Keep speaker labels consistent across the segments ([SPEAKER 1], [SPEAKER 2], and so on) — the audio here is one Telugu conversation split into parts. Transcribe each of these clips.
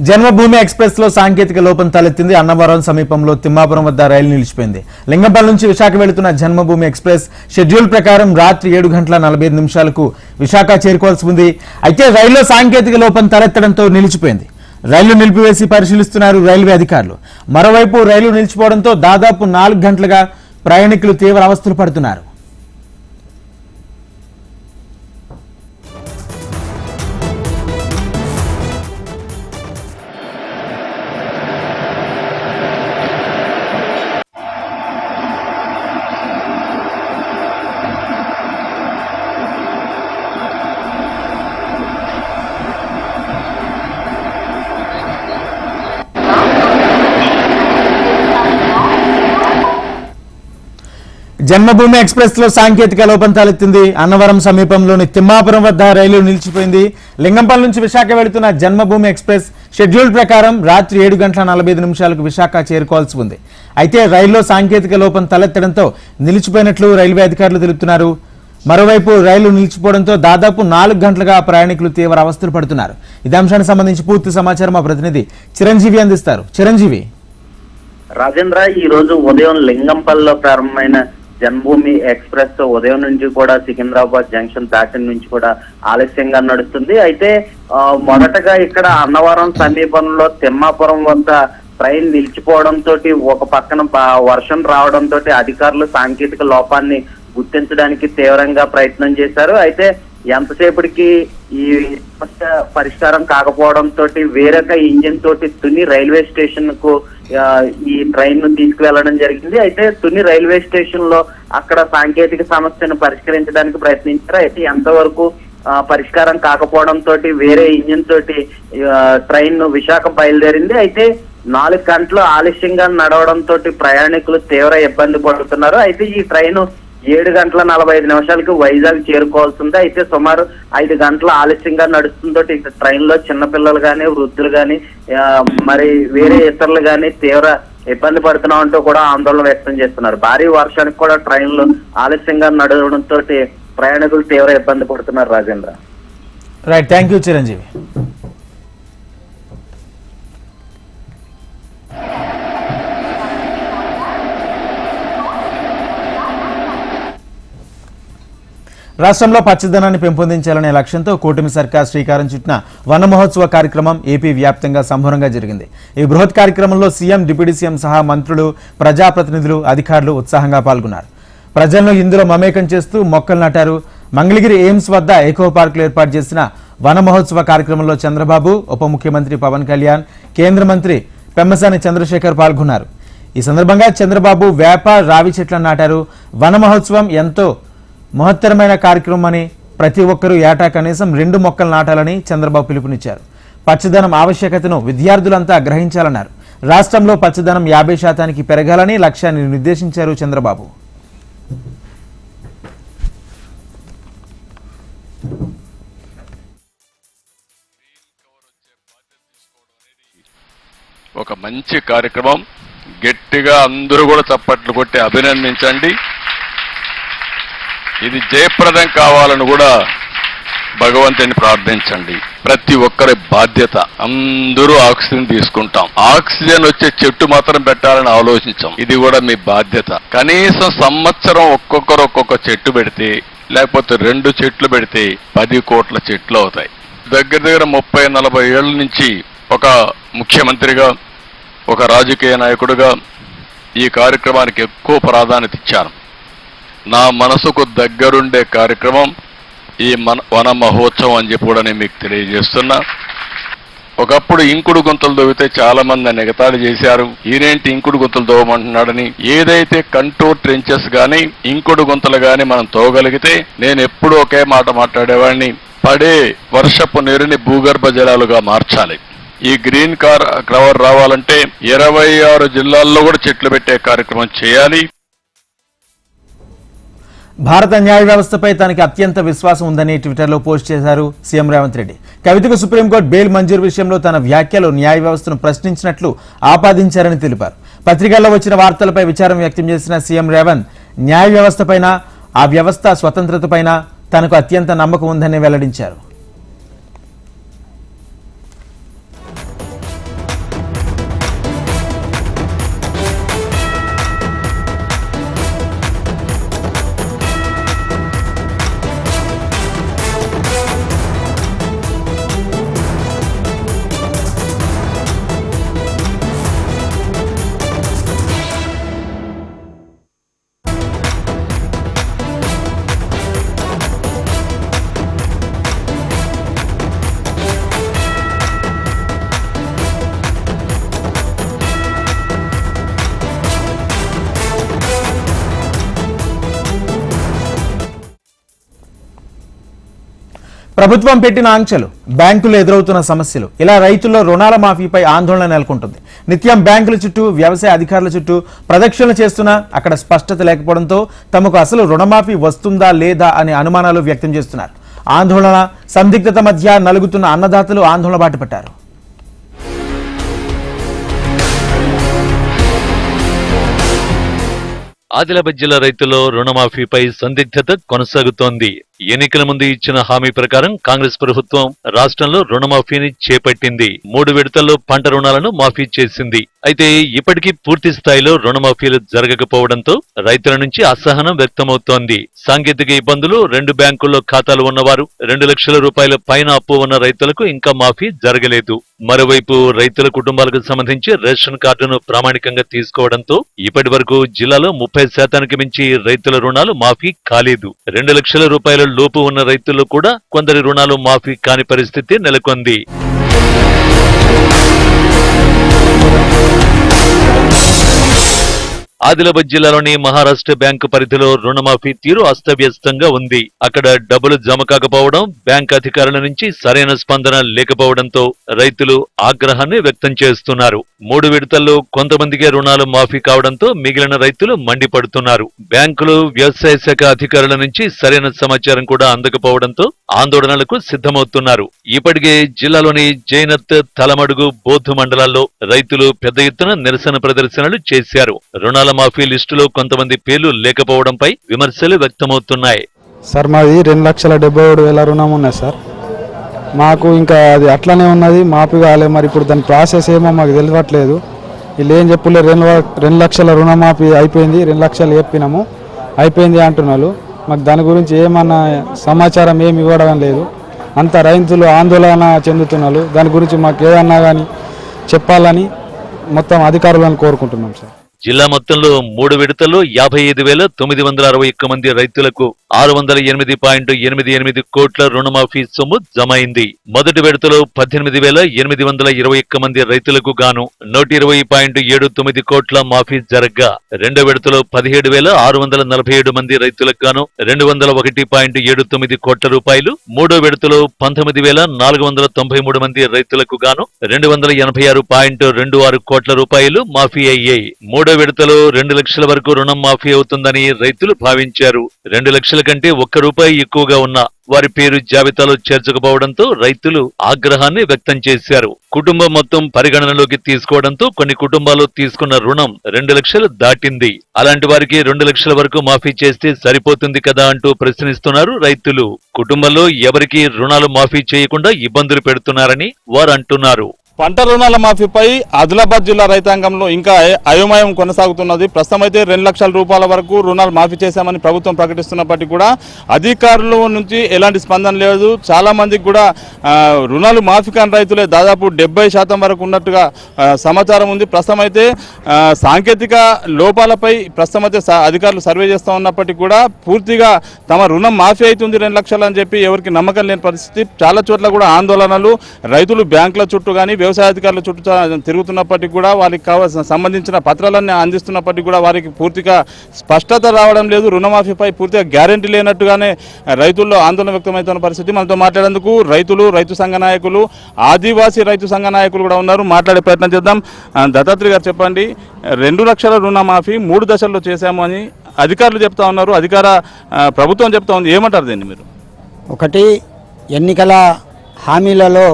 [SPEAKER 1] జన్మభూమి ఎక్స్ప్రెస్ లో సాంకేతిక లోపం తలెత్తింది. అన్నవరం సమీపంలో తిమ్మాపురం వద్ద రైలు నిలిచిపోయింది. లింగంపల్లి నుంచి విశాఖ వెళుతున్న జన్మభూమి ఎక్స్ప్రెస్ షెడ్యూల్ ప్రకారం రాత్రి 7:45 విశాఖ చేరుకోవాల్సి ఉంది. అయితే రైల్లో సాంకేతిక లోపం తలెత్తడంతో నిలిచిపోయింది. రైలు నిలిపివేసి పరిశీలిస్తున్నారు రైల్వే అధికారులు. మరోవైపు రైలు నిలిచిపోవడంతో దాదాపు 4 గంటలుగా ప్రయాణికులు తీవ్ర అవస్థలు పడుతున్నారు. జన్మభూమి ఎక్స్ప్రెస్ లో సాంకేతిక లోపం తలెత్తింది. అన్నవరం సమీపంలోని తిమ్మాపురం వద్ద రైలు నిలిచిపోయింది. లింగంపల్లి నుంచి విశాఖ వెళుతున్న జన్మభూమి ఎక్స్ప్రెస్ షెడ్యూల్ ప్రకారం రాత్రి 7:45 విశాఖ చేరుకోవాల్సి ఉంది. అయితే రైల్లో సాంకేతిక లోపం తలెత్తడంతో నిలిచిపోయినట్లు రైల్వే అధికారులు తెలుపుతున్నారు. మరోవైపు రైలు నిలిచిపోవడంతో దాదాపు 4 గంటలుగా ప్రయాణికులు తీవ్ర అవస్థలు పడుతున్నారు. ఇదే అంశానికి సంబంధించి పూర్తి సమాచారం మా ప్రతినిధి చిరంజీవి అందిస్తారు. చిరంజీవి.
[SPEAKER 2] రాజేంద్ర, ఈ రోజు ఉదయం లింగంపల్లిలో ప్రారంభమైన జన్మభూమి ఎక్స్ప్రెస్ ఉదయం నుంచి కూడా సికింద్రాబాద్ జంక్షన్ దాటిన నుంచి కూడా ఆలస్యంగా నడుస్తుంది. అయితే మొదటగా ఇక్కడ అన్నవరం సమీపంలో తిమ్మాపురం వద్ద ట్రైన్ నిలిచిపోవడంతో ఒక పక్కన వర్షం రావడంతో అధికారులు సాంకేతిక లోపాన్ని గుర్తించడానికి తీవ్రంగా ప్రయత్నం చేశారు. అయితే ఎంతసేపటికి ఈ సమస్య పరిష్కారం కాకపోవడంతో వేరొక ఇంజిన్ తోటి తుని రైల్వే స్టేషన్ కు ఈ ట్రైన్ ను తీసుకువెళ్లడం జరిగింది. అయితే తుని రైల్వే స్టేషన్ లో అక్కడ సాంకేతిక సమస్యను పరిష్కరించడానికి ప్రయత్నించారు. అయితే ఎంతవరకు పరిష్కారం కాకపోవడంతో వేరే ఇంజిన్ తోటి ట్రైన్ విశాఖ బయలుదేరింది. అయితే 4 గంటలు ఆలస్యంగా నడవడంతో ప్రయాణికులు తీవ్ర ఇబ్బంది పడుతున్నారు. అయితే ఈ ట్రైన్ 7:45 వైజాగ్ చేరుకోవాల్సి ఉంది. అయితే సుమారు 5 గంటల ఆలస్యంగా నడుస్తుందో ట్రైన్ లో చిన్నపిల్లలు గాని, వృద్ధులు గాని, మరి వేరే ఇతరులు గాని తీవ్ర ఇబ్బంది పడుతున్నామంటూ కూడా ఆందోళన వ్యక్తం చేస్తున్నారు. భారీ వర్షానికి కూడా ట్రైన్లు ఆలస్యంగా నడవడంతో ప్రయాణికులు తీవ్ర ఇబ్బంది పడుతున్నారు. Rajendra.
[SPEAKER 1] Right, thank you Chiranjeevi. రాష్ట్రంలో పచ్చదనాన్ని పెంపొందించాలనే లక్ష్యంతో కూటమి సర్కార్ శ్రీకారం చుట్టిన వన మహోత్సవ కార్యక్రమం ఏపీ వ్యాప్తంగా సంబరంగా జరిగింది. ఈ బృహత్ కార్యక్రమంలో సీఎం, డిప్యూటీ సీఎం సహా మంత్రులు, ప్రజాప్రతినిధులు, అధికారులు ఉత్సాహంగా పాల్గొన్నారు. ప్రజలను ఇందులో మమేకం చేస్తూ మొక్కలు నాటారు. మంగళగిరి ఎయిమ్స్ వద్ద ఎకో పార్కులు ఏర్పాటు చేసిన వన మహోత్సవ కార్యక్రమంలో చంద్రబాబు, ఉప ముఖ్యమంత్రి పవన్ కళ్యాణ్, కేంద్ర మంత్రి పెమ్మసాని చంద్రశేఖర్ పాల్గొన్నారు. ఈ సందర్భంగా చంద్రబాబు వేప, రావి చెట్లను నాటారు. వన మహోత్సవం ఎంతో మహత్తరమైన కార్యక్రమం అని, ప్రతి ఒక్కరూ ఏటా కనీసం 2 మొక్కలు నాటాలని చంద్రబాబు పిలుపునిచ్చారు. పచ్చదనం ఆవశ్యకతను విద్యార్థులంతా గ్రహించాలన్నారు. రాష్ట్రంలో పచ్చదనం 50% పెరగాలని లక్ష్యాన్ని నిర్దేశించారు చంద్రబాబు.
[SPEAKER 3] ఒక మంచి కార్యక్రమం. గట్టిగా అందరూ కూడా చప్పట్లు కొట్టి అభినందించండి. ఇది జయప్రదం కావాలని కూడా భగవంతుని ప్రార్థించండి. ప్రతి ఒక్కరి బాధ్యత. అందరూ ఆక్సిజన్ తీసుకుంటాం, ఆక్సిజన్ వచ్చే చెట్టు మాత్రం పెట్టాలని ఆలోచించాం. ఇది కూడా మీ బాధ్యత. కనీసం సంవత్సరం ఒక్కొక్కరు ఒక్కొక్క చెట్టు పెడితే, లేకపోతే 2 చెట్లు పెడితే 10 కోట్ల చెట్లు అవుతాయి. దగ్గర 30-40 ఏళ్ల నుంచి ఒక ముఖ్యమంత్రిగా, ఒక రాజకీయ నాయకుడిగా ఈ కార్యక్రమానికి ఎక్కువ ప్రాధాన్యత ఇచ్చాను. నా మనసుకు దగ్గరుండే కార్యక్రమం ఈ వన మహోత్సవం అని చెప్పి కూడా నేను మీకు తెలియజేస్తున్నా. ఒకప్పుడు ఇంకుడు గుంతలు దవ్వితే చాలా మంది ఎగతాళి చేశారు. ఈయనేంటి ఇంకుడు గుంతలు దవ్వమంటున్నాడని. ఏదైతే కంటూర్ ట్రెంచెస్ గాని, ఇంకుడు గుంతలు గాని మనం తవ్వగలిగితే, నేను ఎప్పుడు ఒకే మాట మాట్లాడేవాడిని, పడే వర్షపు నీరుని భూగర్భ జలాలుగా మార్చాలి. ఈ గ్రీన్ కవర్ రావాలంటే 26 జిల్లాల్లో కూడా చెట్లు పెట్టే కార్యక్రమం చేయాలి.
[SPEAKER 1] భారత న్యాయ వ్యవస్థపై తనకి అత్యంత విశ్వాసం ఉందని ట్విట్టర్లో పోస్ట్ చేశారు సీఎం రేవంత్ రెడ్డి. కవితకు సుప్రీంకోర్టు బెయిల్ మంజూరు విషయంలో తన వ్యాఖ్యలు న్యాయ వ్యవస్థను ప్రశ్నించినట్లు ఆపాదించారని తెలిపారు. పత్రికల్లో వచ్చిన వార్తలపై విచారం వ్యక్తం చేసిన సీఎం రేవంత్ న్యాయ వ్యవస్థపైన, ఆ వ్యవస్థ స్వతంత్రతపైన తనకు అత్యంత నమ్మకం ఉందని వెల్లడించారు. ప్రభుత్వం పెట్టిన ఆంక్షలు, బ్యాంకులు ఎదురవుతున్న సమస్యలు, ఇలా రైతుల్లో రుణాల మాఫీపై ఆందోళన నెలకొంటుంది. నిత్యం బ్యాంకుల చుట్టూ, వ్యవసాయ అధికారుల చుట్టూ ప్రదక్షిణలు చేస్తున్నా అక్కడ స్పష్టత లేకపోవడంతో తమకు అసలు రుణమాఫీ వస్తుందా లేదా అనే అనుమానాలు వ్యక్తం చేస్తున్నారు. ఆందోళన, సందిగ్ధత మధ్య నలుగుతున్న అన్నదాతలు ఆందోళన బాటపట్టారు.
[SPEAKER 4] ఆదిలాబాద్ జిల్లా రైతుల్లో రుణమాఫీపై సందిగ్ధత కొనసాగుతోంది. ఎన్నికల ముందు ఇచ్చిన హామీ ప్రకారం కాంగ్రెస్ ప్రభుత్వం రాష్ట్రంలో రుణమాఫీని చేపట్టింది. 3 విడతల్లో పంట రుణాలను మాఫీ చేసింది. అయితే ఇప్పటికీ పూర్తి స్థాయిలో రుణమాఫీలు జరగకపోవడంతో రైతుల నుంచి అసహనం వ్యక్తమవుతోంది. సాంకేతిక ఇబ్బందులు, 2 బ్యాంకుల్లో ఖాతాలు ఉన్నవారు, 2 లక్షల రూపాయల పైన అప్పు ఉన్న రైతులకు ఇంకా మాఫీ జరగలేదు. మరోవైపు రైతుల కుటుంబాలకు సంబంధించి రేషన్ కార్డును ప్రామాణికంగా తీసుకోవడంతో ఇప్పటి వరకు జిల్లాలో 30% మించి రైతుల రుణాలు మాఫీ కాలేదు. 2 లక్షల రూపాయల లోపు ఉన్న రైతుల్లో కూడా కొందరి రుణాలు మాఫీ కాని పరిస్థితి నెలకొంది. ఆదిలాబాద్ జిల్లాలోని మహారాష్ట్ర బ్యాంకు పరిధిలో రుణమాఫీ తీరు అస్తవ్యస్తంగా ఉంది. అక్కడ డబ్బులు జమ కాకపోవడం, బ్యాంక్ అధికారుల నుంచి సరైన స్పందన లేకపోవడంతో రైతులు ఆగ్రహాన్ని వ్యక్తం చేస్తున్నారు. 3 విడతల్లో కొంతమందికే రుణాలు మాఫీ కావడంతో మిగిలిన రైతులు మండిపడుతున్నారు. బ్యాంకులు, వ్యవసాయ శాఖ అధికారుల నుంచి సరైన సమాచారం కూడా అందకపోవడంతో ఆందోళనలకు సిద్ధమవుతున్నారు. ఇప్పటికే జిల్లాలోని జైనత్, తలమడుగు, బోధ్ మండలాల్లో రైతులు పెద్ద ఎత్తున నిరసన ప్రదర్శనలు చేశారు. రుణాల మాఫీ లిస్టులో కొంతమంది పేర్లు లేకపోవడంపై విమర్శలు వ్యక్తమవుతున్నాయి.
[SPEAKER 5] సార్, మాది 2,77,000 రుణం ఉన్నది సార్. మాకు ఇంకా అది అట్లనే ఉన్నది, మాఫీ కాలే. మరి ఇప్పుడు దాని ప్రాసెస్ ఏమో మాకు తెలియట్లేదు. వీళ్ళు ఏం చెప్పలే, 2 లక్షల రుణమాఫీ అయిపోయింది, 2 లక్షలు చెప్పినాము, అయిపోయింది అంటున్నారు. మాకు దాని గురించి ఏమన్నా సమాచారం ఏమి ఇవ్వడం లేదు. అంత రైతులు ఆందోళన చెందుతున్నారు. దాని గురించి మాకు ఏదన్నా కానీ చెప్పాలని మొత్తం అధికారులను కోరుకుంటున్నాం సార్.
[SPEAKER 4] జిల్లా మొత్తంలో 3 విడతల్లో 55,961 మంది రైతులకు 608.88 కోట్ల రుణమాఫీ సొమ్ము జమ అయింది. మొదటి విడతలో 18,821 మంది రైతులకు గాను 120.79 కోట్ల మాఫీ జరగ్గా, రెండో విడతలో 17,647 మంది రైతులకు గాను 201.79 కోట్ల రూపాయలు, మూడో విడతలో 19,493 మంది రైతులకు గాను 286.26 కోట్ల రూపాయలు మాఫీ అయ్యాయి. మూడో విడతలో 2 లక్షల వరకు రుణం మాఫీ అవుతుందని రైతులు భావించారు. 2 లక్షల కంటే ₹1 ఎక్కువగా ఉన్న వారి పేరు జాబితాలో చేర్చకపోవడంతో రైతులు ఆగ్రహాన్ని వ్యక్తం చేశారు. కుటుంబం మొత్తం పరిగణనలోకి తీసుకోవడంతో కొన్ని కుటుంబాలు తీసుకున్న రుణం 2 లక్షలు దాటింది. అలాంటి వారికి 2 లక్షల వరకు మాఫీ చేస్తే సరిపోతుంది కదా అంటూ ప్రశ్నిస్తున్నారు రైతులు. కుటుంబంలో ఎవరికి రుణాలు మాఫీ చేయకుండా ఇబ్బందులు పెడుతున్నారని వారు అంటున్నారు.
[SPEAKER 6] పంట రుణాల మాఫీపై ఆదిలాబాద్ జిల్లా రైతాంగంలో ఇంకా అయోమయం కొనసాగుతున్నది. ప్రస్తుతం అయితే 2 లక్షల రూపాయల వరకు రుణాలు మాఫీ చేశామని ప్రభుత్వం ప్రకటిస్తున్నప్పటికీ కూడా అధికారుల నుంచి ఎలాంటి స్పందన లేదు. చాలా మందికి కూడా రుణాలు మాఫీ కాని రైతులే దాదాపు 70% వరకు ఉన్నట్టుగా సమాచారం ఉంది. ప్రస్తుతం అయితే సాంకేతిక లోపాలపై ప్రస్తుతం అయితే అధికారులు సర్వే చేస్తూ ఉన్నప్పటికీ కూడా పూర్తిగా తమ రుణం మాఫీ అవుతుంది 2 లక్షలు అని చెప్పి ఎవరికి నమ్మకం లేని పరిస్థితి. చాలా చోట్ల కూడా ఆందోళనలు, రైతులు బ్యాంకుల చుట్టూ కానీ వ్యవసాయ అధికారుల చుట్టూ తిరుగుతున్నప్పటికీ కూడా వారికి కావాల్సిన సంబంధించిన పత్రాలన్నీ అందిస్తున్నప్పటికీ కూడా వారికి పూర్తిగా స్పష్టత రావడం లేదు. రుణమాఫీపై పూర్తిగా గ్యారెంటీ లేనట్టుగానే రైతుల్లో ఆందోళన వ్యక్తమవుతున్న పరిస్థితి. మనతో మాట్లాడేందుకు రైతులు, రైతు సంఘ నాయకులు, ఆదివాసీ రైతు సంఘ నాయకులు కూడా ఉన్నారు. మాట్లాడే ప్రయత్నం చేద్దాం. దత్తాత్రి గారు చెప్పండి, 2 లక్షల రుణమాఫీ 3 దశల్లో చేశాము అని అధికారులు చెప్తా ఉన్నారు, ప్రభుత్వం చెప్తా ఉంది. ఏమంటారు దీన్ని మీరు?
[SPEAKER 7] ఒకటి, ఎన్నికల హామీలలో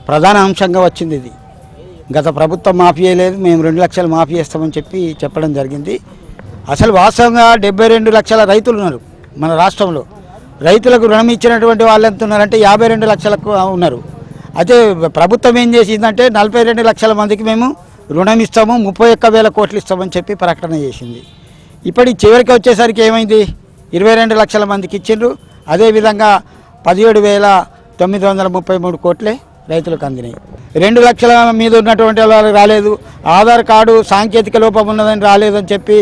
[SPEAKER 7] ప్రధాన అంశంగా వచ్చింది ఇది. గత ప్రభుత్వం మాఫీ చేయలేదు, మేము 2 లక్షలు మాఫీ చేస్తామని చెప్పడం జరిగింది. అసలు వాస్తవంగా 72 లక్షల రైతులు ఉన్నారు మన రాష్ట్రంలో. రైతులకు రుణం ఇచ్చినటువంటి వాళ్ళు ఎంత ఉన్నారంటే 52 లక్షలకు ఉన్నారు. అయితే ప్రభుత్వం ఏం చేసిందంటే 42 లక్షల మందికి మేము రుణం ఇస్తాము, 31,000 కోట్లు ఇస్తామని చెప్పి ప్రకటన చేసింది. ఇప్పటి చివరికి వచ్చేసరికి ఏమైంది, 22 లక్షల మందికి ఇచ్చిండ్రు. అదేవిధంగా 17,933 కోట్లే రైతులకు అందినాయి. 2 లక్షల మీద ఉన్నటువంటి వాళ్ళకి రాలేదు. ఆధార్ కార్డు సాంకేతిక లోపం ఉన్నదని రాలేదని చెప్పి,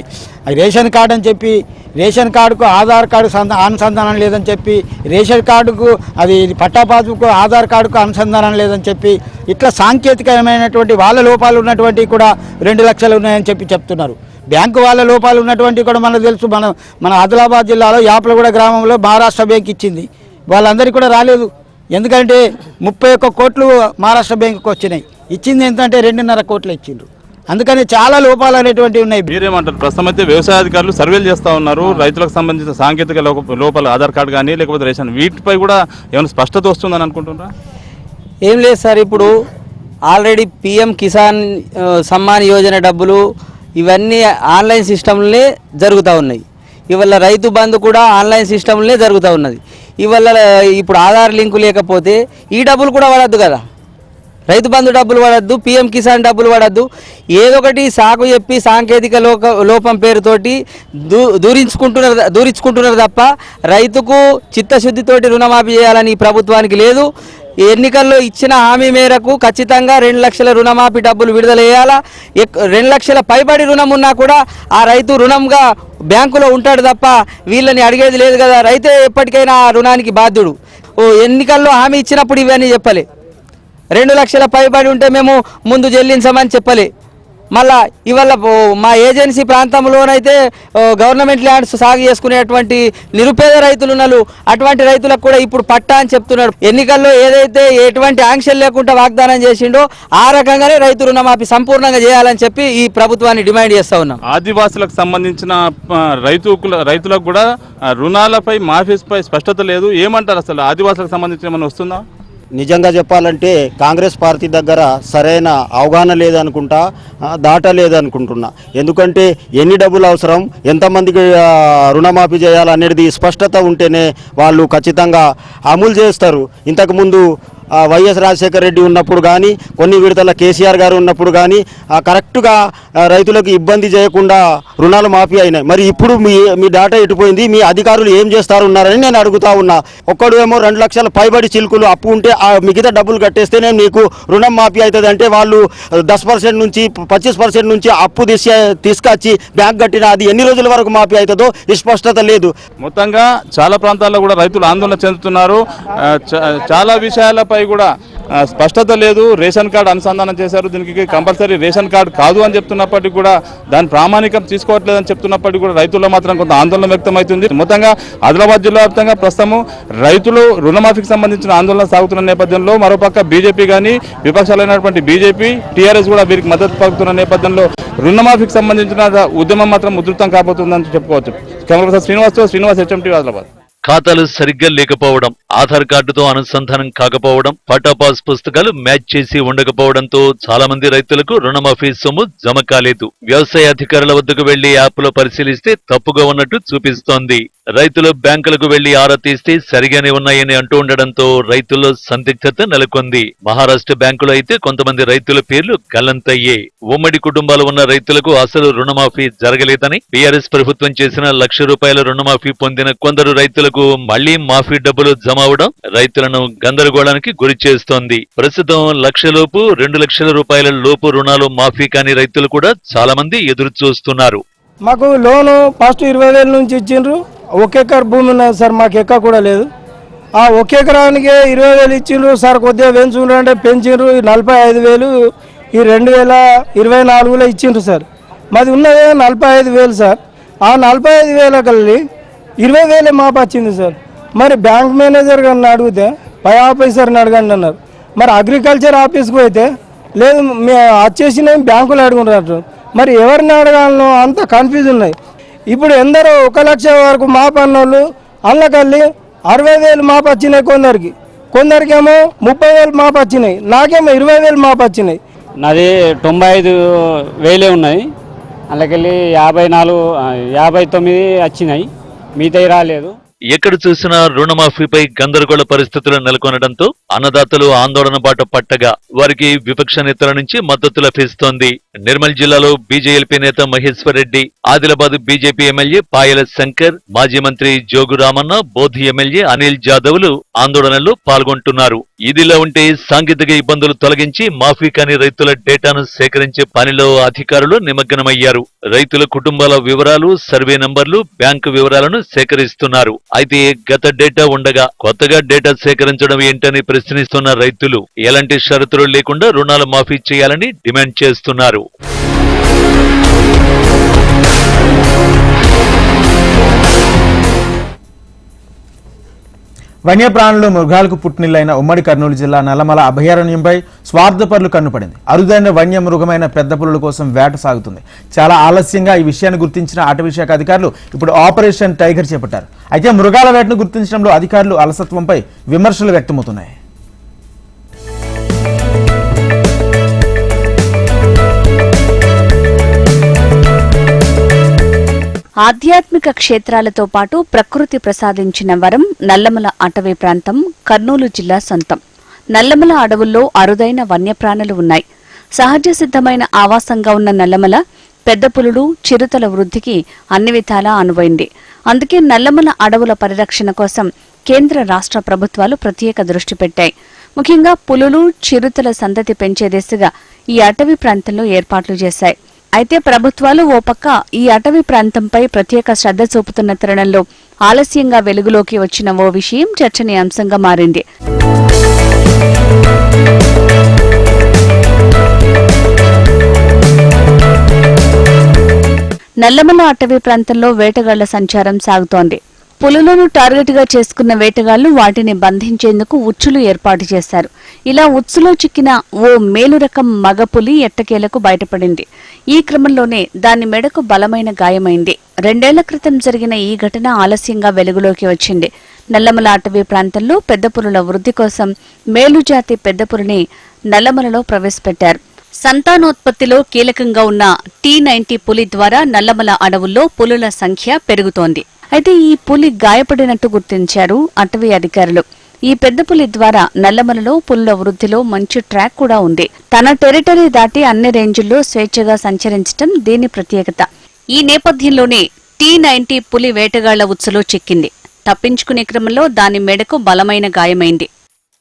[SPEAKER 7] రేషన్ కార్డు అని చెప్పి, రేషన్ కార్డుకు ఆధార్ కార్డు అనుసంధానం లేదని చెప్పి, రేషన్ కార్డుకు అది పట్టా పాస్బుక్ ఆధార్ కార్డుకు అనుసంధానం లేదని చెప్పి, ఇట్లా సాంకేతికమైనటువంటి వాళ్ళ లోపాలు ఉన్నటువంటి కూడా 2 లక్షలు ఉన్నాయని చెప్తున్నారు. బ్యాంకు వాళ్ళ లోపాలు ఉన్నటువంటి కూడా మనకు తెలుసు. మన ఆదిలాబాద్ జిల్లాలో యాపలగూడ గ్రామంలో మహారాష్ట్ర బ్యాంక్ ఇచ్చింది, వాళ్ళందరికీ కూడా రాలేదు. ఎందుకంటే 31 కోట్లు మహారాష్ట్ర బ్యాంకుకు వచ్చినాయి, ఇచ్చింది ఎంతంటే 2.5 కోట్లు ఇచ్చిండ్రు. అందుకని చాలా లోపాలు అనేటువంటివి ఉన్నాయి.
[SPEAKER 6] మీరేమంటారు? ప్రస్తుతం అయితే వ్యవసాయ అధికారులు సర్వేలు చేస్తూ ఉన్నారు, రైతులకు సంబంధించిన సాంకేతిక లోపాలు ఆధార్ కార్డు కానీ లేకపోతే రేషన్ వీటిపై కూడా ఏమైనా స్పష్టత వస్తుందని అనుకుంటున్నారా?
[SPEAKER 8] ఏం లేదు సార్, ఇప్పుడు ఆల్రెడీ పిఎం కిసాన్ సమ్మాన్ యోజన డబ్బులు ఇవన్నీ ఆన్లైన్ సిస్టంలోనే జరుగుతూ ఉన్నాయి. ఇవాళ రైతు బంధు కూడా ఆన్లైన్ సిస్టంలోనే జరుగుతూ ఉన్నది. ఇవాళ ఇప్పుడు ఆధార్ లింకు లేకపోతే ఈ డబ్బులు కూడా పడద్దు కదా, రైతు బంధు డబ్బులు పడద్దు, పిఎం కిసాన్ డబ్బులు పడద్దు. ఏదో ఒకటి సాకు చెప్పి సాంకేతిక లోపం పేరుతోటి దూరించుకుంటున్నారు తప్ప రైతుకు చిత్తశుద్ధితోటి రుణమాఫీ చేయాలని ఈ ప్రభుత్వానికి లేదు. ఎన్నికల్లో ఇచ్చిన హామీ మేరకు ఖచ్చితంగా 2 లక్షల రుణమాఫీ డబ్బులు విడుదల చేయాలా. 2 లక్షల పైబడి రుణం ఉన్నా కూడా ఆ రైతు రుణంగా బ్యాంకులో ఉంటాడు తప్ప వీళ్ళని అడిగేది లేదు కదా. రైతే ఎప్పటికైనా ఆ రుణానికి బాధ్యుడు. ఎన్నికల్లో హామీ ఇచ్చినప్పుడు ఇవన్నీ చెప్పలే, 2 లక్షల పైబడి ఉంటే మేము ముందు చెల్లించమని చెప్పలే. మళ్ళా ఇవాళ మా ఏజెన్సీ ప్రాంతంలోనైతే గవర్నమెంట్ ల్యాండ్స్ సాగు చేసుకునేటువంటి నిరుపేద రైతులు ఉన్నారు, అటువంటి రైతులకు కూడా ఇప్పుడు పట్టా అని చెప్తున్నాడు. ఎన్నికల్లో ఏదైతే ఎటువంటి ఆంక్షలు లేకుండా వాగ్దానం చేసిండో ఆ రకంగానే రైతు రుణమాఫీ సంపూర్ణంగా చేయాలని చెప్పి ఈ ప్రభుత్వాన్ని డిమాండ్ చేస్తా ఉన్నాం.
[SPEAKER 6] ఆదివాసులకు సంబంధించిన రైతులకు కూడా రుణాలపై మాఫీపై స్పష్టత లేదు. ఏమంటారు? అసలు ఆదివాసులకు సంబంధించిన ఏమైనా వస్తుందా?
[SPEAKER 9] నిజంగా చెప్పాలంటే కాంగ్రెస్ పార్టీ దగ్గర సరైన అవగాహన లేదనుకుంటా, దాట లేదనుకుంటున్నా. ఎందుకంటే ఎన్ని డబ్బులు అవసరం, ఎంతమందికి రుణమాఫీ చేయాలనేది స్పష్టత ఉంటేనే వాళ్ళు ఖచ్చితంగా అమలు చేస్తారు. ఇంతకుముందు వైఎస్ రాజశేఖర రెడ్డి ఉన్నప్పుడు కానీ, కొన్ని విడతల కేసీఆర్ గారు ఉన్నప్పుడు కానీ కరెక్ట్గా రైతులకు ఇబ్బంది చేయకుండా రుణాలు మాఫీ అయినాయి. మరి ఇప్పుడు మీ డాటా ఎటుపోయింది? మీ అధికారులు ఏం చేస్తారున్నారని నేను అడుగుతా ఉన్నా. ఒక్కడు ఏమో 2 లక్షల పైబడి చిలుకులు అప్పు ఉంటే ఆ మిగతా డబ్బులు కట్టేస్తేనే నీకు రుణం మాఫీ అవుతుంది అంటే, వాళ్ళు 10% నుంచి 25% నుంచి అప్పు తీసుకొచ్చి బ్యాంక్ కట్టిన అది ఎన్ని రోజుల వరకు మాఫీ అవుతుందో స్పష్టత లేదు.
[SPEAKER 6] మొత్తంగా చాలా ప్రాంతాల్లో కూడా రైతులు ఆందోళన చెందుతున్నారు. చాలా విషయాలపై కూడా స్పష్టత లేదు. రేషన్ కార్డు అనుసంధానం చేశారు, దీనికి కంపల్సరీ రేషన్ కార్డు కాదు అని చెప్తున్నప్పటికీ కూడా దాని ప్రామాణికం తీసుకోవట్లేదని చెప్తున్నప్పటికీ కూడా రైతుల్లో మాత్రం కొంత ఆందోళన వ్యక్తమవుతుంది. మొత్తంగా ఆదిలాబాద్ జిల్లా వ్యాప్తంగా ప్రస్తుతం రైతులు రుణమాఫీకి సంబంధించిన ఆందోళన సాగుతున్న నేపథ్యంలో మరోపక్క బీజేపీ కానీ విపక్షాలైనటువంటి బీజేపీ, టీఆర్ఎస్ కూడా వీరికి మద్దతు పలుకుతున్న నేపథ్యంలో రుణమాఫీకి సంబంధించిన ఉద్యమం మాత్రం ఉధృతం కాబోతుందని చెప్పుకోవచ్చు. Camera person Srinivas HMTV Adilabad.
[SPEAKER 4] ఖాతాలు సరిగ్గా లేకపోవడం, ఆధార్ కార్డుతో అనుసంధానం కాకపోవడం, పటాపాస్ పుస్తకాలు మ్యాచ్ చేసి ఉండకపోవడంతో చాలా మంది రైతులకు రుణమాఫీ సొమ్ము జమ కాలేదు. వ్యవసాయ అధికారుల వద్దకు వెళ్లి యాప్లో పరిశీలిస్తే తప్పుగా ఉన్నట్టు చూపిస్తోంది. రైతులు బ్యాంకులకు వెళ్లి ఆరా తీస్తే సరిగానే ఉన్నాయని అంటూ ఉండడంతో రైతుల్లో సందిగ్ధత నెలకొంది. మహారాష్ట్ర బ్యాంకులో అయితే కొంతమంది రైతుల పేర్లు గల్లంతయ్యే. ఉమ్మడి కుటుంబాలు ఉన్న రైతులకు అసలు రుణమాఫీ జరగలేదని బీఆర్ఎస్ ప్రభుత్వం చేసిన ₹1,00,000 రుణమాఫీ పొందిన కొందరు రైతులకు మళ్లీ మాఫీ డబ్బులు జమ అవడం రైతులను గందరగోళానికి గురి చేస్తోంది. ప్రస్తుతం ₹1,00,000 లోపు ₹2,00,000 లోపు రుణాలు మాఫీ కాని రైతులు కూడా చాలా మంది ఎదురు చూస్తున్నారు.
[SPEAKER 10] మాకు లోను ఫస్ట్ 20,000 నుంచి ఇచ్చిండ్రు. 1 ఎకర్ భూమి ఉన్నది సార్, మాకు ఎక్క కూడా లేదు. ఆ 1 ఎకరానికి 20,000 ఇచ్చిండ్రు సార్. కొద్దిగా పెంచుకుంటారు అంటే పెంచిండ్రు. 45,000 ఈ 2024లో ఇచ్చిండ్రు సార్. మాది ఉన్నదే 45,000 సార్. ఆ 45,000 కలిసి 20,000 మాపు వచ్చింది సార్. మరి బ్యాంక్ మేనేజర్ గారిని అడిగితే పై ఆఫీసర్ని అడగండి అన్నారు. మరి అగ్రికల్చర్ ఆఫీస్కి పోతే లేదు వచ్చేసి బ్యాంకులు అడుగుంటారు. మరి ఎవరిని అడగాలనో అంత కన్ఫ్యూజ్ ఉన్నాయి. ఇప్పుడు ఎందరో 1 లక్ష వరకు మాపు అన్నోళ్ళు అల్లకల్లి 60,000 మాపు వచ్చినాయి. కొందరికేమో 30,000 మాపు వచ్చినాయి. నాకేమో 20,000 మాపు వచ్చినాయి.
[SPEAKER 11] నాది 95,000 ఉన్నాయి. అందుకెళ్ళి 59 వచ్చినాయి, మిగతాయి రాలేదు.
[SPEAKER 4] ఎక్కడ చూసినా రుణమాఫీపై గందరగోళ పరిస్థితులు నెలకొనడంతో అన్నదాతలు ఆందోళన బాట పట్టగా వారికి విపక్ష నేతల నుంచి మద్దతు లభిస్తోంది. నిర్మల్ జిల్లాలో బీజేఎల్పీ నేత మహేశ్వర్ రెడ్డి, ఆదిలాబాద్ బీజేపీ ఎమ్మెల్యే పాయల శంకర్, మాజీ మంత్రి జోగు రామన్న, బోధి ఎమ్మెల్యే అనిల్ జాదవ్లు ఆందోళనలో పాల్గొంటున్నారు. ఇదిలా ఉంటే సాంకేతిక ఇబ్బందులు తొలగించి మాఫీ కాని రైతుల డేటాను సేకరించే పనిలో అధికారులు నిమగ్నమయ్యారు. రైతుల కుటుంబాల వివరాలు, సర్వే నంబర్లు, బ్యాంకు వివరాలను సేకరిస్తున్నారు. అయితే గత డేటా ఉండగా కొత్తగా డేటా సేకరించడం ఏంటని ప్రశ్నిస్తున్న రైతులు ఎలాంటి షరతులు లేకుండా రుణాలు మాఫీ చేయాలని డిమాండ్ చేస్తున్నారు.
[SPEAKER 1] వన్యప్రాణులు మృగాలకు పుట్టినిల్లైన ఉమ్మడి కర్నూలు జిల్లా నల్లమల అభయారణ్యంపై స్వార్థపరులు కన్నుపడింది. అరుదైన వన్య మృగమైన పెద్ద పులుల కోసం వేట సాగుతుంది. చాలా ఆలస్యంగా ఈ విషయాన్ని గుర్తించిన అటవీ శాఖ అధికారులు ఇప్పుడు ఆపరేషన్ టైగర్ చేపట్టారు. అయితే మృగాల వేటను గుర్తించడంలో అధికారులు అలసత్వంపై విమర్శలు వ్యక్తమవుతున్నాయి.
[SPEAKER 12] ఆధ్యాత్మిక క్షేత్రాలతో పాటు ప్రకృతి ప్రసాదించిన వరం నల్లమల అటవీ ప్రాంతం కర్నూలు జిల్లా సొంతం. నల్లమల అడవుల్లో అరుదైన వన్యప్రాణులు ఉన్నాయి. సహజ సిద్ధమైన ఆవాసంగా ఉన్న నల్లమల పెద్ద పులులు, చిరుతల వృద్ధికి అన్ని విధాలా అనువైంది. అందుకే నల్లమల అడవుల పరిరక్షణ కోసం కేంద్ర రాష్ట్ర ప్రభుత్వాలు ప్రత్యేక దృష్టి పెట్టాయి. ముఖ్యంగా పులులు, చిరుతల సంతతి పెంచే దిశగా ఈ అటవీ ప్రాంతంలో ఏర్పాట్లు చేశాయి. అయితే ప్రభుత్వాలు ఓ పక్క ఈ అటవీ ప్రాంతంపై ప్రత్యేక శ్రద్ధ చూపుతున్న తరుణంలో ఆలస్యంగా వెలుగులోకి వచ్చిన ఓ విషయం చర్చనీయాంశంగా మారింది. నల్లమల అటవీ ప్రాంతంలో వేటగాళ్ల సంచారం సాగుతోంది. పులులను టార్గెట్ గా చేసుకున్న వేటగాళ్లు వాటిని బంధించేందుకు ఉచ్చులు ఏర్పాటు చేశారు. ఇలా ఉచ్చులో చిక్కిన ఓ మేలు రకం మగపులి ఎట్టకేలకు బయటపడింది. ఈ క్రమంలోనే దాని మెడకు బలమైన గాయమైంది. 2 ఏళ్ల క్రితం జరిగిన ఈ ఘటన ఆలస్యంగా వెలుగులోకి వచ్చింది. నల్లమల అటవీ ప్రాంతంలో పెద్ద పులుల వృద్ధి కోసం మేలుజాతి పెద్ద పులిని నల్లమలలో ప్రవేశపెట్టారు. సంతానోత్పత్తిలో కీలకంగా ఉన్న T90 పులి ద్వారా నల్లమల అడవుల్లో పులుల సంఖ్య పెరుగుతోంది. అయితే ఈ పులి గాయపడినట్టు గుర్తించారు అటవీ అధికారులు. ఈ పెద్ద పులి ద్వారా నల్లమలలో పులుల వృద్ధిలో మంచి ట్రాక్ కూడా ఉంది. తన టెరిటరీ దాటి అన్ని రేంజుల్లో స్వేచ్ఛగా సంచరించడం దీని ప్రత్యేకత. ఈ నేపథ్యంలోనే T90 పులి వేటగాళ్ల ఉచ్చులో చిక్కింది. తప్పించుకునే క్రమంలో దాని మెడకు బలమైన గాయమైంది.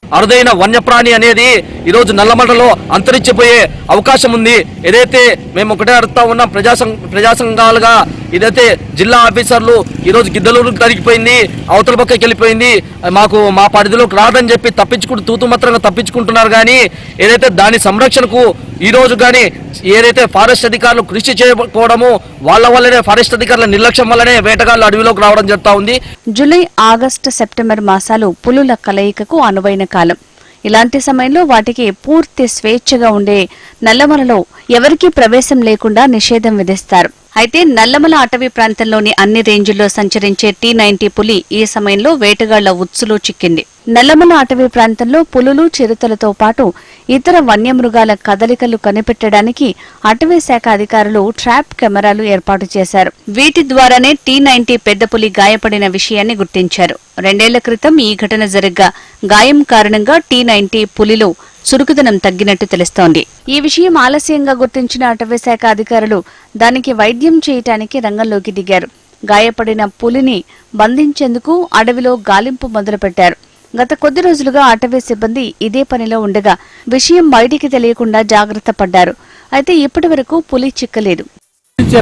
[SPEAKER 8] అరుదైన వన్యప్రాణి అనేది ఈరోజు నల్లమలలో అంతరించిపోయే అవకాశం ఉంది. ఏదైతే మేము ఒకటే అడుగుతా ఉన్నాం, ప్రజా సంఘాలుగా ఇదైతే జిల్లా ఆఫీసర్లు ఈరోజు గిద్దలూరుకు తరిగిపోయింది, అవతల పక్కకి వెళ్ళిపోయింది, మాకు మా పరిధిలోకి రాదని చెప్పి తూతుమాత్రంగా తప్పించుకుంటున్నారు. కానీ ఏదైతే దాని సంరక్షణకు ఈ రోజు కానీ ఏదైతే ఫారెస్ట్ అధికారులు కృషి చేయకపోవడము, వాళ్ళ వల్లనే ఫారెస్ట్ అధికారుల నిర్లక్ష్యం వల్లనే వేటగాళ్లు అడవిలోకి రావడం జరుగుతా ఉంది.
[SPEAKER 12] జూలై, ఆగస్టు, సెప్టెంబర్ మాసాలు పులుల కలయికకు అనువైన కాలం. ఇలాంటి సమయంలో వాటికి పూర్తి స్వేచ్ఛగా ఉండే నల్లమలలో ఎవరికీ ప్రవేశం లేకుండా నిషేధం విధిస్తారు. అయితే నల్లమల అటవీ ప్రాంతంలోని అన్ని రేంజుల్లో సంచరించే T90 పులి ఈ సమయంలో వేటగాళ్ల ఉచ్చులో చిక్కింది. నల్లమల అటవీ ప్రాంతంలో పులులు, చిరుతలతో పాటు ఇతర వన్యమృగాల కదలికలు కనిపెట్టడానికి అటవీ శాఖ అధికారులు ట్రాప్ కెమెరాలు ఏర్పాటు చేశారు. వీటి ద్వారానే T90 పెద్ద పులి గాయపడిన విషయాన్ని గుర్తించారు. 2 ఏళ్ల క్రితం ఈ ఘటన జరగ్గా గాయం కారణంగా T90 పులిలో చురుకుదనం తగ్గినట్టు తెలుస్తోంది. ఈ విషయం ఆలస్యంగా గుర్తించిన అటవీ శాఖ అధికారులు దానికి వైద్యం చేయటానికి రంగంలోకి దిగారు. గాయపడిన పులిని బంధించేందుకు అడవిలో గాలింపు మొదలుపెట్టారు. గత కొద్ది రోజులుగా అటవీ సిబ్బంది ఇదే పనిలో ఉండగా విషయం బయటికి తెలియకుండా జాగ్రత్త పడ్డారు. అయితే ఇప్పటి వరకు పులి చిక్కలేదు.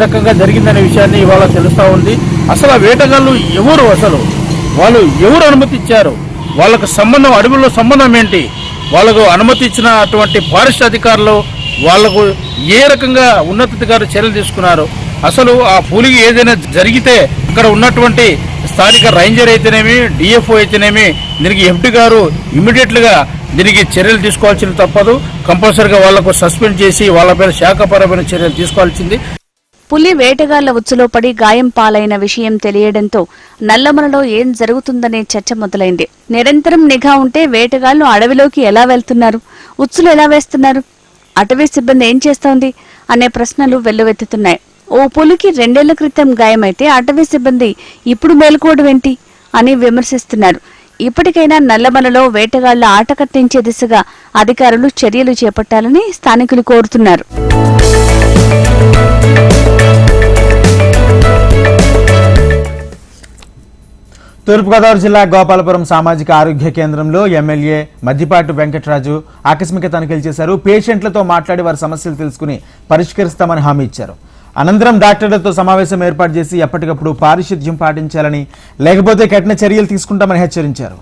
[SPEAKER 10] రకంగా జరిగిందనే విషయాన్ని ఇవాళ తెలుస్తా ఉంది. అసలు ఆ వేటగాళ్ళు ఎవరు, అసలు వాళ్ళు ఎవరు అనుమతి ఇచ్చారు, వాళ్ళకు సంబంధం, అడవుల్లో సంబంధం ఏంటి, వాళ్ళకు అనుమతి ఇచ్చినటువంటి ఫారెస్ట్ అధికారులు వాళ్లకు ఏ రకంగా ఉన్నతాధికారులు చర్యలు తీసుకున్నారు, అసలు ఆ పులికి ఏదైనా జరిగితే అక్కడ ఉన్నటువంటి స్థానిక రేంజర్ అయితేనేమి, డిఎఫ్ఓ అయితేనేమి, దీనికి FD గారు ఇమ్మీడియట్ గా దీనికి చర్యలు తీసుకోవాల్సింది తప్పదు. కంపల్సరిగా వాళ్లకు సస్పెండ్ చేసి వాళ్ళపైన శాఖపరమైన చర్యలు తీసుకోవాల్సింది.
[SPEAKER 12] పులి వేటగాళ్ల ఉచ్చులో పడి గాయం పాలైన విషయం తెలియడంతో నల్లమలలో ఏం జరుగుతుందనే చర్చ మొదలైంది. నిరంతరం నిఘా ఉంటే వేటగాళ్లు అడవిలోకి ఎలా వెళ్తున్నారు, ఉచ్చులు ఎలా వేస్తున్నారు, అటవీ సిబ్బంది ఏం చేస్తోంది అనే ప్రశ్నలు వెల్లువెత్తుతున్నాయి. ఓ పులికి 2 ఏళ్ల క్రితం గాయమైతే అటవీ సిబ్బంది ఇప్పుడు మేలుకోవడం ఏంటి అని విమర్శిస్తున్నారు. ఇప్పటికైనా నల్లమలలో వేటగాళ్ల ఆట కట్టించే దిశగా అధికారులు చర్యలు చేపట్టాలని స్థానికులు కోరుతున్నారు.
[SPEAKER 1] తూర్పుగోదావరి జిల్లా గోపాలపురం సామాజిక ఆరోగ్య కేంద్రంలో ఎమ్మెల్యే మద్దిపాటి వెంకటరాజు ఆకస్మిక తనిఖీలు చేశారు. పేషెంట్లతో మాట్లాడి వారి సమస్యలు తెలుసుకుని పరిష్కరిస్తామని హామీ ఇచ్చారు. అనంతరం డాక్టర్లతో సమావేశం ఏర్పాటు చేసి ఎప్పటికప్పుడు పారిశుద్ధ్యం పాటించాలని, లేకపోతే కఠిన చర్యలు తీసుకుంటామని హెచ్చరించారు.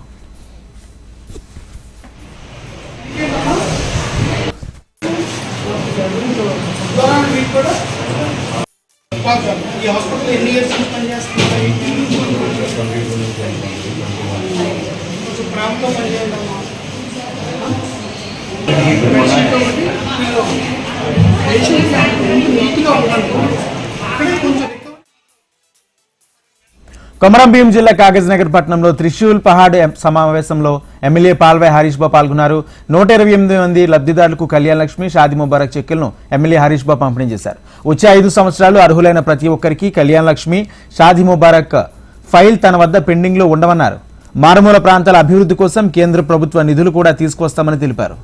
[SPEAKER 1] కొమరం భీం జిల్లా కాగజ్ నగర్ పట్టణంలో త్రిశూల్ పహాడ్ సమావేశంలో ఎమ్మెల్యే పాల్వాయ్ హరీష్ బాబు పాల్గొన్నారు. 128 మంది లబ్ధిదారులకు కళ్యాణ్ లక్ష్మి, షాదీ ముబారక్ చెక్కులను ఎమ్మెల్యే హరీష్ బాబు పంపిణీ చేశారు. వచ్చే 5 సంవత్సరాలు అర్హులైన ప్రతి ఒక్కరికి కళ్యాణ్ లక్ష్మి, షాదీ ముబారక్ ఫైల్ తన వద్ద పెండింగ్ లో ఉండవన్నారు. మారుమూల ప్రాంతాల అభివృద్ధి కోసం కేంద్ర ప్రభుత్వ నిధులు కూడా తీసుకొస్తామని తెలిపారు.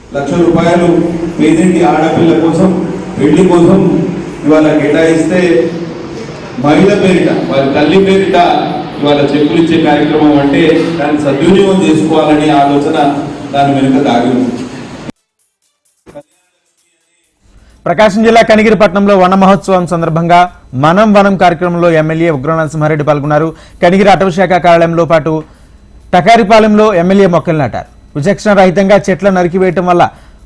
[SPEAKER 13] ₹1,00,000 పేదింటి ఆడపిల్ల కోసం పెళ్లి కోసం ఇవాళ కేటాయిస్తే మహిళ పేరిట వారి తల్లి పేరిట ఇవాళ చెక్కులు ఇచ్చే కార్యక్రమం అంటే దాన్ని సద్వినియోగం చేసుకోవాలని ఆలోచన దాని వెనుక దాగి ఉంది.
[SPEAKER 1] ప్రకాశం జిల్లా కనిగిరిపట్నంలో వన మహోత్సవం సందర్భంగా మనం వనం కార్యక్రమంలో ఎమ్మెల్యే ఉగ్ర నరసింహారెడ్డి పాల్గొన్నారు. కనిగిరి అటవీశాఖ కార్యాలయంలో పాటు టకారిపాలెంలో ఎమ్మెల్యే మొక్కలు నాటారు. విచక్షణ రహితంగా చెట్ల నరికివేయటం వల్ల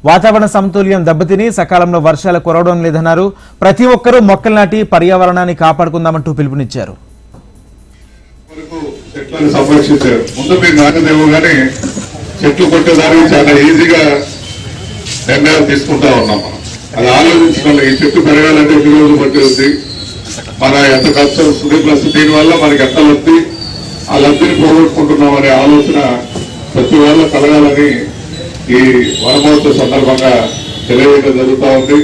[SPEAKER 1] వాతావరణ సమతుల్యం దెబ్బతిని సకాలంలో వర్షాలు కురవడం లేదన్నారు. ప్రతి ఒక్కరూ మొక్కలు నాటి పర్యావరణాన్ని కాపాడుకుందామంటూ పిలుపునిచ్చారు.
[SPEAKER 14] చెట్లను సంరక్షించారు. ముందు మీరు నాగదేమో కానీ చెట్లు కొట్టేదానికి చాలా ఈజీగా నిర్ణయాలు తీసుకుంటా ఉన్నాం. మనం అది ఆలోచించడం ఈ చెట్టు పెరగాలంటే ఎన్ని రోజులు పట్టేది, మన ఎంత ఖర్చు వస్తుంది, ప్లస్ దీనివల్ల మనకి ఎంత లబ్ధి, ఆ లబ్ధిని పోగొట్టుకుంటున్నాం అనే ఆలోచన ప్రతి వాళ్ళ కలగాలని ఈ వనమహోత్సవ సందర్భంగా తెలియజేయడం జరుగుతూ ఉంది.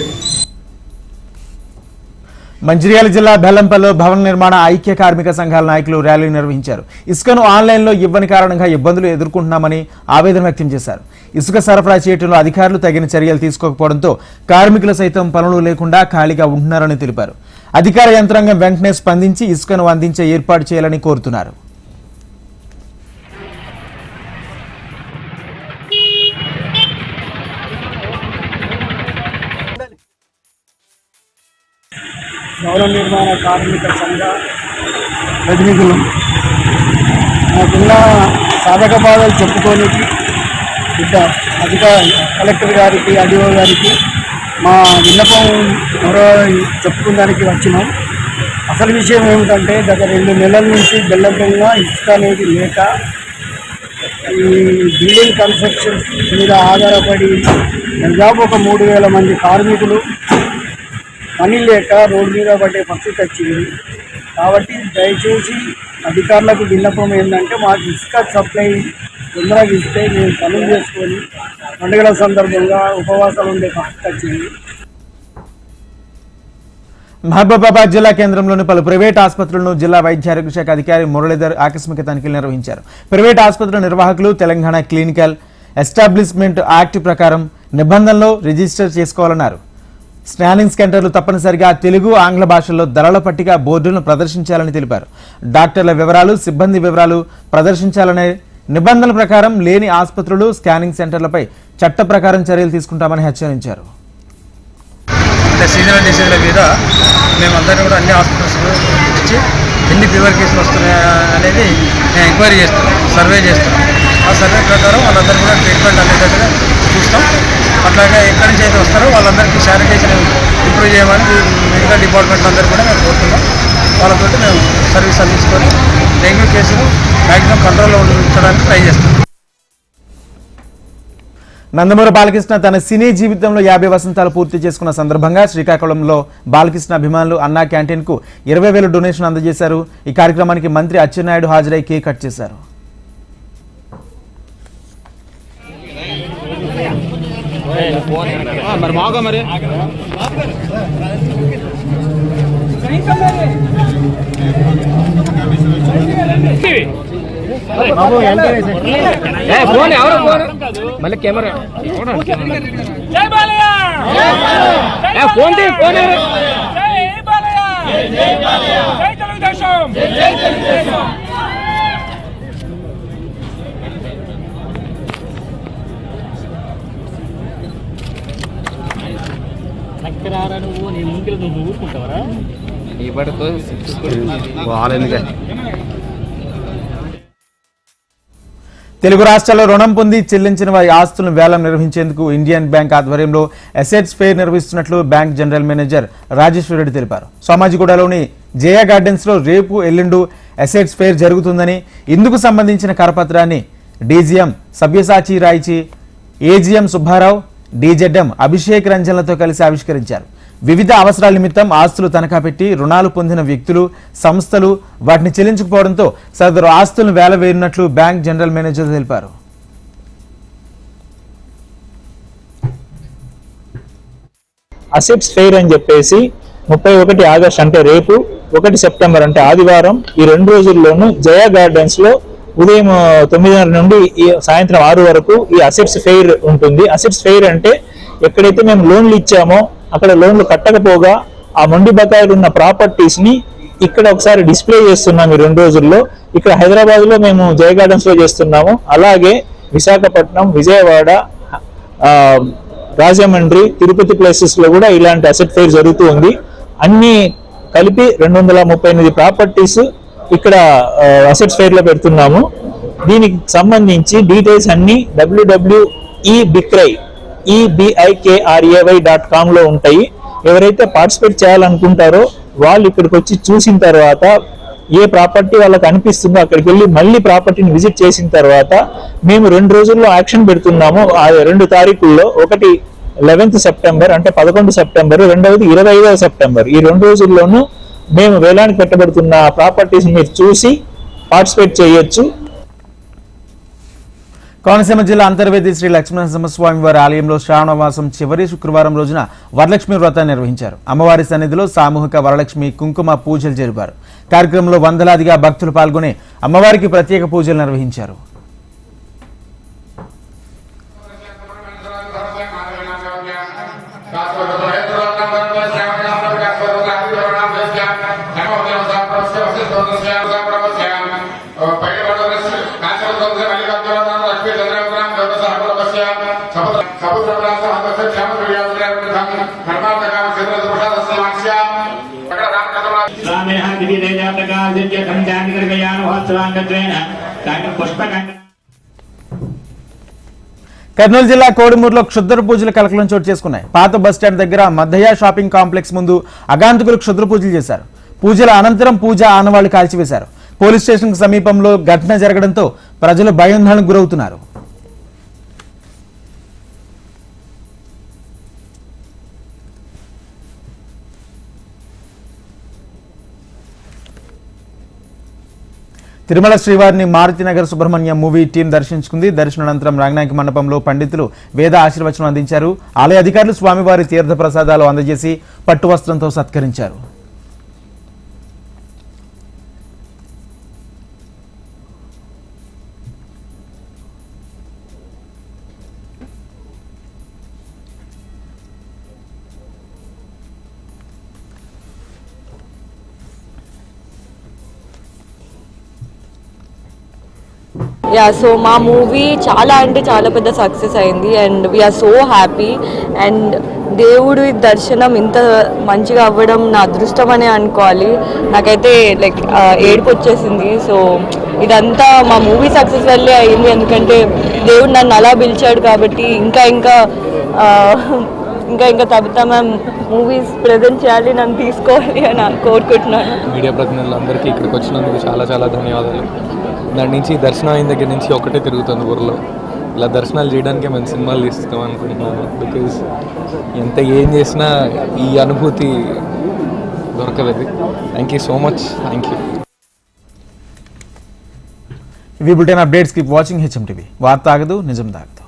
[SPEAKER 1] మంచిర్యాల జిల్లా బెల్లంపల్లిలో భవన నిర్మాణ ఐక్య కార్మిక సంఘాల నాయకులు ర్యాలీ నిర్వహించారు. ఇసుకను ఆన్లైన్లో ఇవ్వని కారణంగా ఇబ్బందులు ఎదుర్కొంటున్నామని ఆవేదన వ్యక్తం చేశారు. ఇసుక సరఫరా చేయడంలో అధికారులు తగిన చర్యలు తీసుకోకపోవడంతో కార్మికులు సైతం పనులు లేకుండా ఖాళీగా ఉంటున్నారని తెలిపారు. అధికార యంత్రాంగం వెంటనే స్పందించి ఇసుకను అందించే ఏర్పాటు చేయాలని కోరుతున్నారు.
[SPEAKER 10] భవన నిర్మాణ కార్మిక సంఘ ప్రతినిధులు మాకున్న సాధక బాధలు చెప్పుకోనికి కలెక్టర్ గారికి, ఆర్డీఓ గారికి మా విన్నపం చెప్పుకోవడానికి వచ్చినాం. అసలు విషయం ఏమిటంటే గత 2 నెలల నుంచి బెల్లంపల్లిలో ఇసుక అనేది లేక ఈ బిల్డింగ్ కన్స్ట్రక్షన్ మీద ఆధారపడి దాదాపు ఒక 3,000 మంది కార్మికులు పని లేక రోడ్డు మీద పడే పరిస్థితి వచ్చింది. కాబట్టి దయచేసి అధికారులకు విన్నపం ఏంటంటే మాకు ఇసుక సప్లై తొందరగా ఇస్తే మేము పనులు చేసుకొని పండుగల సందర్భంగా ఉపవాసాలు ఉండే పరిస్థితి వచ్చింది.
[SPEAKER 1] మహబూబాబాద్ జిల్లా కేంద్రంలోని పలు ప్రైవేట్ ఆసుపత్రులను జిల్లా వైద్య ఆరోగ్య శాఖ అధికారి మురళీధర్ ఆకస్మిక తనిఖీలు నిర్వహించారు. ప్రైవేట్ ఆసుపత్రుల నిర్వాహకులు తెలంగాణ క్లినికల్ ఎస్టాబ్లిష్మెంట్ యాక్ట్ ప్రకారం నిబంధనలు రిజిస్టర్ చేసుకోవాలన్నారు. స్కానింగ్ సెంటర్లు తప్పనిసరిగా తెలుగు, ఆంగ్ల భాషల్లో ధరల పట్టిక బోర్డులను ప్రదర్శించాలని తెలిపారు. డాక్టర్ల వివరాలు, సిబ్బంది వివరాలు ప్రదర్శించాలనే నిబంధనల ప్రకారం లేని ఆసుపత్రులు, స్కానింగ్ సెంటర్లపై చట్ట ప్రకారం చర్యలు తీసుకుంటామని హెచ్చరించారు.
[SPEAKER 15] సీజనల్ డిసీజ్ల మీద మేమందరం కూడా అన్ని హాస్పిటల్స్ ఇచ్చి ఎన్ని ఫీవర్ కేసులు వస్తున్నాయి అనేది మేము ఎంక్వైరీ చేస్తాం, సర్వే చేస్తాం. ఆ సర్వే ప్రకారం వాళ్ళందరూ కూడా ట్రీట్మెంట్ అందేటట్టుగా చూస్తాం. అట్లాగే ఎక్కడి నుంచి అయితే వస్తారో వాళ్ళందరికీ శానిటైజేషన్ ఇంప్రూవ్ చేయమని మెడికల్ డిపార్ట్మెంట్ అందరూ కూడా మేము కోరుతున్నాం. వాళ్ళతో మేము సర్వీస్ అందించుకొని డెంగ్యూ కేసులు మ్యాక్సిమం కంట్రోల్లో ఉంచడానికి ట్రై చేస్తాం.
[SPEAKER 1] నందమూరి బాలకృష్ణ తన సినీ జీవితంలో 50 వసంతాలు పూర్తి చేసుకున్న సందర్భంగా శ్రీకాకుళంలో బాలకృష్ణ అభిమానులు అన్నా క్యాంటీన్ కు 20,000 డొనేషన్ అందజేశారు. ఈ కార్యక్రమానికి మంత్రి అచ్చెన్నాయుడు హాజరై కేక్ కట్ చేశారు.
[SPEAKER 8] మళ్ళీ కెమెరా నువ్వు నీ ముందు నువ్వు ఊరుకుంటావరా ఈ పడుకో
[SPEAKER 1] తెలుగు రాష్ట్రాల్లో రుణం పొంది చెల్లించిన వారి ఆస్తులను వేలం నిర్వహించేందుకు ఇండియన్ బ్యాంక్ ఆధ్వర్యంలో అసెట్స్ ఫెయిర్ నిర్వహిస్తున్నట్లు bank general manager Rajeshwar Reddy తెలిపారు. సోమాజిగూడలోని జయా గార్డెన్స్ లో రేపు ఎల్లుండు అసెట్స్ ఫెయిర్ జరుగుతుందని, ఇందుకు సంబంధించిన కరపత్రాన్ని డీజీఎం సభ్యసాచి రాయిచి, ఏజీఎం సుబ్బారావు, డీజెడ్ఎం అభిషేక్ రంజన్లతో కలిసి ఆవిష్కరించారు. వివిధ అవసరాల నిమిత్తం ఆస్తులు తనఖా పెట్టి రుణాలు పొందిన వ్యక్తులు, సంస్థలు వాటిని చెల్లించకపోవడంతో సదరు ఆస్తులను వేలవేరినట్లు బ్యాంక్ జనరల్ మేనేజర్ తెలిపారు.
[SPEAKER 16] అసెట్స్ ఫెయిర్ అని చెప్పేసి 31 ఆగస్ట్ అంటే రేపు, 1 సెప్టెంబర్ అంటే ఆదివారం, ఈ 2 రోజుల్లోనూ జయా గార్డెన్స్ లో ఉదయం 9:30 నుండి సాయంత్రం 6 వరకు ఈ అసెట్స్ ఫెయిర్ ఉంటుంది. అసెట్స్ ఫెయిర్ అంటే ఎక్కడైతే మేము లోన్లు ఇచ్చామో అక్కడ లోన్లు కట్టకపోగా ఆ మొండి బకాయిలు ఉన్న ప్రాపర్టీస్ ని ఇక్కడ ఒకసారి డిస్ప్లే చేస్తున్నాం ఈ 2 రోజుల్లో. ఇక్కడ హైదరాబాద్ లో మేము జయ గార్డెన్స్ లో చేస్తున్నాము. అలాగే విశాఖపట్నం, విజయవాడ, రాజమండ్రి, తిరుపతి ప్లేసెస్ లో కూడా ఇలాంటి అసెట్ ఫెయిర్ జరుగుతూ ఉంది. అన్ని కలిపి 238 ప్రాపర్టీస్ ఇక్కడ అసెట్స్ ఫెయిర్ లో పెడుతున్నాము. దీనికి సంబంధించి డీటెయిల్స్ అన్ని www.ebikray.com లో ఉంటాయి. ఎవరైతే పార్టిసిపేట్ చేయాలనుకుంటారో వాళ్ళు ఇక్కడికి వచ్చి చూసిన తర్వాత ఏ ప్రాపర్టీ వాళ్ళకి అనిపిస్తుందో అక్కడికి వెళ్ళి మళ్ళీ ప్రాపర్టీని విజిట్ చేసిన తర్వాత మేము 2 రోజుల్లో యాక్షన్ పెడుతున్నాము. ఆ 2 తారీఖుల్లో, ఒకటి 11th సెప్టెంబర్ అంటే 11 సెప్టెంబర్, రెండవది 25వ సెప్టెంబర్. ఈ 2 రోజుల్లోనూ మేము వేలానికి పెట్టబడుతున్న ప్రాపర్టీస్ మీరు చూసి పార్టిసిపేట్ చేయొచ్చు.
[SPEAKER 1] కోనసీమ జిల్లా అంతర్వేది శ్రీ లక్ష్మీనరసింహస్వామి వారి ఆలయంలో శ్రావణ మాసం చివరి శుక్రవారం రోజున వరలక్ష్మి వ్రతాన్ని నిర్వహించారు. అమ్మవారి సన్నిధిలో సామూహిక వరలక్ష్మి కుంకుమ పూజలు జరిపారు. కార్యక్రమంలో వందలాదిగా భక్తులు పాల్గొని అమ్మవారికి ప్రత్యేక పూజలు నిర్వహించారు. కర్నూలు జిల్లా కోడుమూరులో క్షుద్ర పూజలు కలకలం చోటు చేసుకున్నాయి. పాత బస్టాండ్ దగ్గర మద్దయ్య షాపింగ్ కాంప్లెక్స్ ముందు అగాంతకులు క్షుద్ర పూజలు చేశారు. పూజల అనంతరం పూజ ఆనవాళ్లు కాల్చివేశారు. పోలీస్ స్టేషన్ సమీపంలో ఘటన జరగడంతో ప్రజలు భయాందోళనకు గురవుతున్నారు. తిరుమల శ్రీవారిని మారుతినగర్ సుబ్రహ్మణ్యం మూవీ టీం దర్శించుకుంది. దర్శనానంతరం రంగనాయక మండపంలో పండితులు వేద ఆశీర్వచనం అందించారు. ఆలయ అధికారులు స్వామివారి తీర్థ ప్రసాదాలు అందజేసి పట్టు వస్త్రంతో సత్కరించారు.
[SPEAKER 17] సో మా మూవీ చాలా అంటే చాలా పెద్ద సక్సెస్ అయింది and we are so happy. And దేవుడి దర్శనం ఇంత మంచిగా అవ్వడం నా అదృష్టం అనే అనుకోవాలి. నాకైతే లైక్ ఏడుపు వచ్చేసింది. సో ఇదంతా మా మూవీ సక్సెస్ వల్లే అయింది, ఎందుకంటే దేవుడు నన్ను అలా పిలిచాడు కాబట్టి ఇంకా తబితా మ్యామ్ మూవీస్ ప్రజెంట్ చేయాలి, నన్ను తీసుకోవాలి అని కోరుకుంటున్నాను.
[SPEAKER 18] మీడియా ప్రతినిధులందరికీ ఇక్కడికి వచ్చినందుకు చాలా చాలా ధన్యవాదాలు. దాని నుంచి దర్శనం అయిన దగ్గర నుంచి ఒకటే తిరుగుతుంది ఊర్లో. ఇలా దర్శనాలు చేయడానికే మేము సినిమాలు తీస్తాం అనుకుంటున్నాను. బికాజ్ ఎంత ఏం చేసినా ఈ అనుభూతి దొరకలేదు. Thank you so much. Thank you.
[SPEAKER 1] ఇవి bulletin updates. Keep watching HM TV. వార్త ఆగదు, నిజం దాగదు.